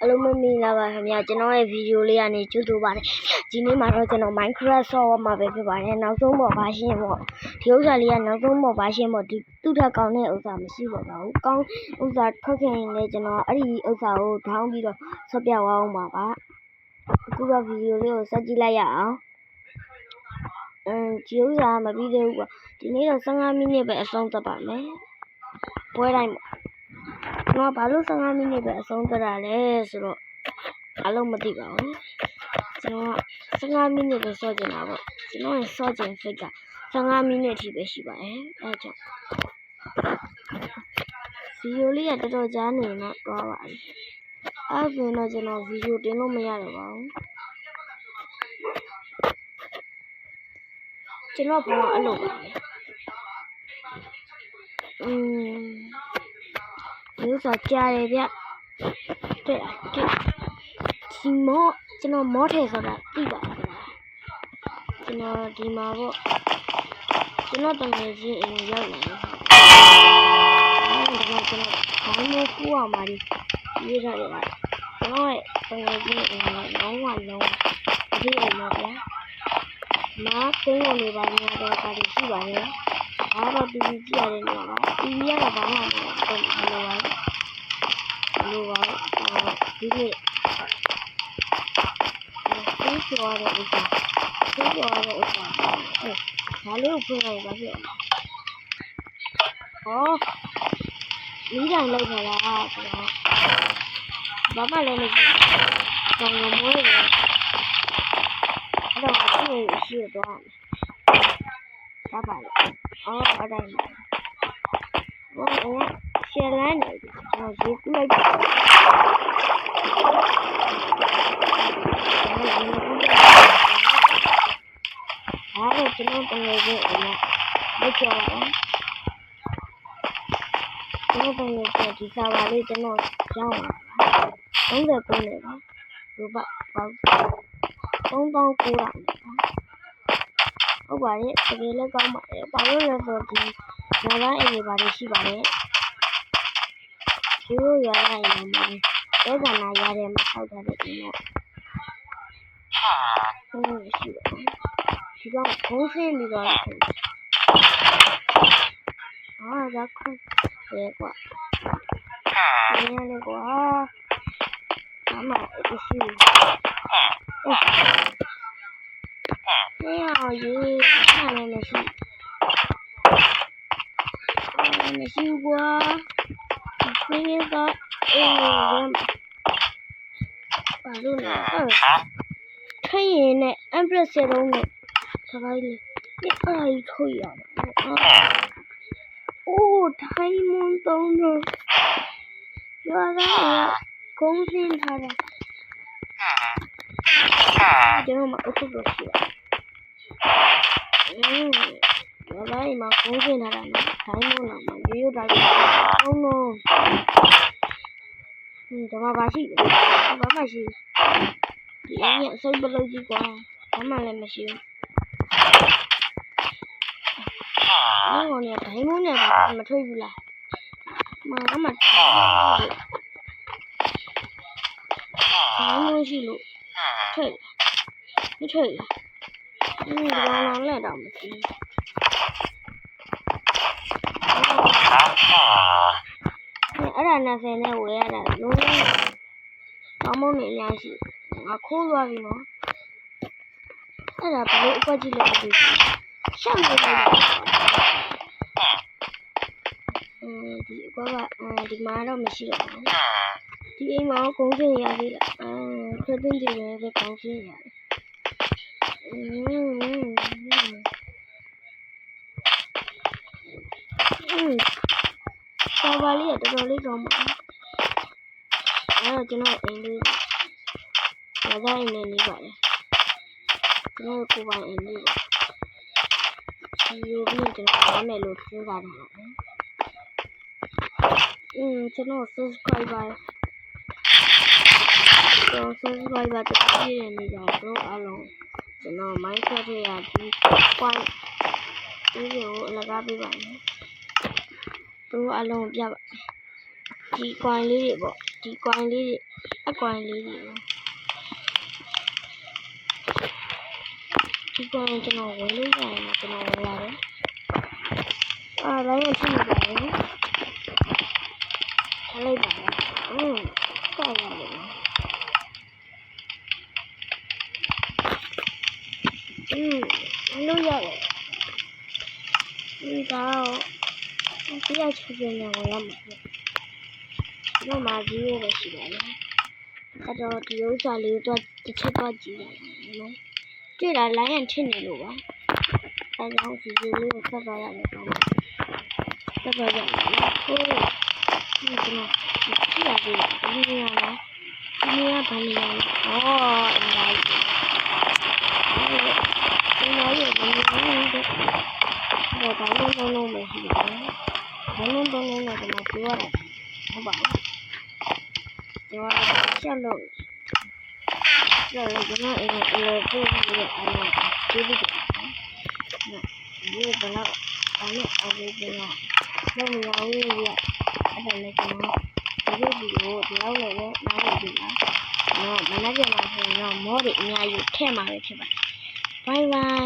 အလုံးမမီလာပါခင်ဗျာကျွန်တော်ရဲ့ဗီဒီယိုလေးကနေကြိုဆိုပါတယ်ဒီနေ့မှာတော့ကျွန်တော် Minecraft server မှာပဲဖြစ်ပါတယ်နောက်ဆုံးပေါ်ပါရှင်းပေါ့ဒီဥစ္စာလေးကနောက်ဆုံးပေါ်ပါရှင်းပေါ့ဒီသူ့ထက်ကောင်းတဲ့ဥစ္စာမရှိပါဘူးကောင်းဥစ္စာထွက်ခင်လည်းကျွန်တော်အဲ့ဒီဥစ္စာကိုထောင်းပြီးတော့ဆက်ပြသွားအောင်ပါအခုတော့ဗီဒီယိုလေးကိုဆက်ကြည့်လိုက်ရအောင်ဒီဥစ္စာမပြီးသေးဘူးပေါ့ဒီနေ့တော့15မိနစ်ပဲအဆုံးသတ်ပါမယ်ပွဲတိုင်းကျွန်တော်ဘာလို့15မိနစ်ပဲအဆုံးသတ်ရလဲဆိုတော့အလုံးမသိပါဘူးကျွန်တော်15မိနစ်ပဲစောကျင်တာပေါ့ကျွန်တော်ရဲ့စောကျင်စိတ်က15မိနစ်အထိပဲရှိပါတယ်အဲကြောင့်ဗီဒီယိုလေးကတော်တော်ကြာနေတော့တော့ပါပြီအဲဆိုရင်တော့ကျွန်တော်ဗီဒီယိုတင်လို့မရတော့ပါဘူးကျွန်တော်ဘာအဲ့လိုပါလဲဒီဆိုကြားတယ်ဗျတဲ့ဒီမောကျွန်တော်မောထဲဆိုတာသိပါကျွန်တော်ဒီမှာပေါ့ကျွန်တော်တကယ်ချင်းအိမ်ရောက်လာတယ်ကျွန်တော်ဘာလို့ကူအောင်ပါဒီရေးထားတယ်ကျွန်တော်ရဲ့တကယ်ချင်းအိမ်လုံးဝအပြည့်အိမ်ပါဗျာမားသိန်းဝင်နေပါများတော့ဒါတွေရှိပါတယ်ဒါတော့ TV ကြည့်ရတယ်နေပါ TV ကတော့ဘာမှမလုပ်ဘူးဒီနေ့ပြောရတဲ့ဥစ္စာဘာလို့ဖွင့်လိုက်ပါဖြစ်မိတိုင်းလိုက်လာလားဆိုတော့ဘာမှလည်းမရှိတော့မွေးတယ်အဲ့တော့ဒီရှိတော့ဒါပါလေအဲ့ဒါရှယ်လန်းနေရေကူးလိုက်ပါကျွန်တော်တကယ်ချင်းအိမ်လိုက်ကြောက်ပါကျွန်တော်တကယ်ချင်းဒီစာပါလေးကျွန်တော်ရောင်းပါ39နေပါရူပပေါင်း3900ဟုတ်ပါရဲ့တကယ်လည်းကောင်းပါတယ်ဘာလို့လဲဆိုတော့ဒီနားအိမ်တွေပါလို့ရှိပါတယ်ဒီလိုရရရင်လည်းဒေသနာရတယ်မဆောက်တဲ့အိမ်တော့ရှိတယ်ဒီကောင်ဘုံးဆင်းပြီးတော့ဒါခွင့်ရဲကွာဒီနေ့လည်းကွာအမရှိအောင်ရေးထားနေမရှိကွာခွင့်ရတော့ဘာလို့လဲထိုင်ရင်နဲ့ Empress ရုံးနဲ့စကားလေးဒီအားကြီးထုတ်ရမှာထိုင်မွန်တုံးတော့ရွာသားကကုန်းစင်းထားတာကျွန်တော်မအုပ်စုလို့ရှိတယ်ရွာသားမှာကုန်းစင်းထားတာနော်ထိုင်မွန်တော့မရိုးတာကုန်းလုံးဒီမှာပါရှိတယ်ဘာမှရှိဒီအင်းရဲ့အစိပ်ပလုတ်ကြီးကွာဘာမှလည်းမရှိဘူးငါเนี่ยဒိုင်းမုန်းနဲ့မထွေးဘူးလားမငါမှဒိုင်းမုန်းရှိလို့ထွေးမထွေးဒီကောင်လည်းတော့မရှိအဲ့ဒါနဲ့ဆယ်နဲ့ဝယ်ရတာလုံးကောင်းမုန်းနေအများရှိငါခိုးသွားပြီနော်အဲ့ဒါဘလို့အကွက်ကြည့်လို့မသိဘူးရှောက်နေတယ်ဒီအကွက်ကဒီမှာတော့မရှိတော့ဘူးဒီအိမ်မှာကုန်းစင်းရသေးလားခွက်သွင်းကြည့်ရတဲ့ကုန်းစင်းရတယ်စာပါလေးကတော်တော်လေးကောင်းပါအဲ့တော့ကျွန်တော်အိမ်လေးဘာသာအိမ်လေးနေပါတယ်ကျွန်တော်ကိုပိုင်အိမ်လေးပါဒီလိုပြီးကျွန်တော်နားမယ်လို့စဉ်းစားတာပါကျွန်တော် subscriber တော့ပြည့်နေကြတော့အားလုံးကျွန်တော် Minecraft ထဲကဒီ point ဒီကိုအလကားပေးပါမယ်တို့အားလုံးပြပါဒီ coin လေးတွေပေါ့ဒီ coin လေးတွေ အကွာလေးတွေဒီကောင်ကျွန်တော်ဝင်လို့ရရင်ကျွန်တော်ဝင်ရတယ်လိုင်းရဖြစ်နေပါတယ်ထားလိုက်ပါဆက်ရမယ်ဝင်လို့ရတယ်ဒီကောင်တရားချပြနေဝင်ရမှာတော့မာကြီးရရှိတယ်အဲ့တော့ဒီဥစ္စာလေးတော့တစ်ချက်တော့ကြည့်ရတယ်နော်တွေ့တာလိုင်းရဖြစ်နေလို့ပါအဲကြောင့်ဒီလေးကိုဆက်သွားရမယ်ကောင်းဆက်သွားရမယ်ဟုတ်ဒီကနေ့ကြည့်ရသေးတယ်ဒီနေရာမှာဒီနေရာဘာနေရာလဲအင်္ဂါကြီးဒီနေရာရဲ့ဘာနေရာလဲတော့ဘာလုံးပဲရှိတယ်ဘာလုံးတော့ကျွန်တော်ပြောရတယ်ဟုတ်ပါဘူးကျွန်တော်ချက်လို့ကျွန်တော်အိမ်ကိုပို့ပြီးတော့အဲ့ဒါဒီလိုဒီဘလောက်အဲ့လိုအဝေးပြန်တော့မရဘူးရအဲ့ဒါလည်းကျွန်တော်ဒီလိုဒီလောက်လည်းနားလို့ဒီလားတော့မနေ့ကမှဆိုရင်တော့မော်တွေအများကြီးထည့်มาပဲဖြစ်ပါတယ်ဘိုင်ဘိုင်